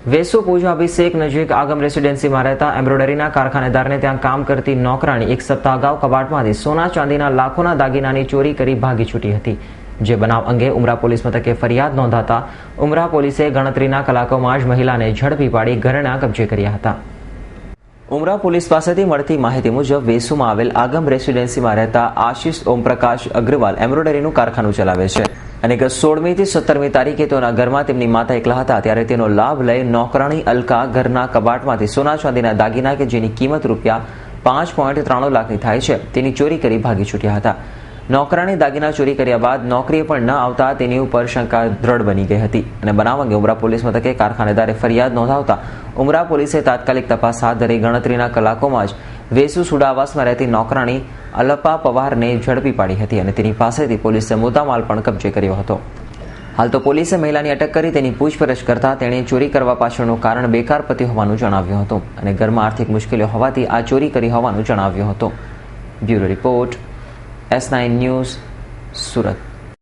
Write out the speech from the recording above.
વેસુ પૂજા અભિષેક નજીક આગમ રેસિડેન્સીમાં રહેતા એમ્બ્રોઇડરીના કારખાનેદારને ત્યાં કામ કરતી નોકરાણી એક સપ્તાહ અગાઉ કબાટમાંથી સોના ચાંદીના લાખોના દાગીનાની ચોરી કરી ભાગી છૂટી હતી, જે બનાવ અંગે ઉમરા પોલીસ મથકે ફરિયાદ નોંધાતા ઉમરા પોલીસે ગણતરીના કલાકોમાં જ મહિલાને ઝડપી પાડી ઘરેણા કબજે કર્યા હતા. ઉમરા પોલીસ પાસેથી મળતી માહિતી મુજબ વેસુમાં આવેલ આગમ રેસિડેન્સીમાં રહેતા આશિષ ઓમપ્રકાશ અગ્રવાલ એમ્બ્રોઇડરીનું કારખાનું ચલાવે છે અને 16મી થી 17મી તારીખે તેના ઘરમાં તેમની માતા એકલા હતા ત્યારે તેનો લાભ લઈ નોકરાણી અલકા ઘરના કબાટમાંથી સોના ચાંદીના દાગીના કે જેની કિંમત રૂપિયા 5.93 લાખની થાય છે તેની ચોરી કરી ભાગી છૂટ્યા હતા. નોકરાણી દાગીના ચોરી કર્યા બાદ નોકરીએ પણ ન આવતા તેની ઉપર શંકા દ્રઢ બની ગઈ હતી અને બનાવ અંગે ઉમરા પોલીસ મથકે કારખાનેદારે ફરિયાદ નોંધાવતા ઉમરા પોલીસે તાત્કાલિક તપાસ હાથ ધરી ગણતરીના કલાકોમાં જ વેસુ સુડાવાસમાં રહેતી નોકરાણી અલપા પવારને ઝડપી પાડી હતી અને તેની પાસેથી પોલીસે મુદ્દામાલ પણ કબજે કર્યો હતો. હાલ તો પોલીસે મહિલાની અટક કરી તેની પૂછપરછ કરતા તેણે ચોરી કરવા પાછળનું કારણ બેકાર પતિ હોવાનું જણાવ્યું હતું અને ઘરમાં આર્થિક મુશ્કેલીઓ હોવાથી આ ચોરી કરી હોવાનું જણાવ્યું હતું. Bureau report S9 news, Surat.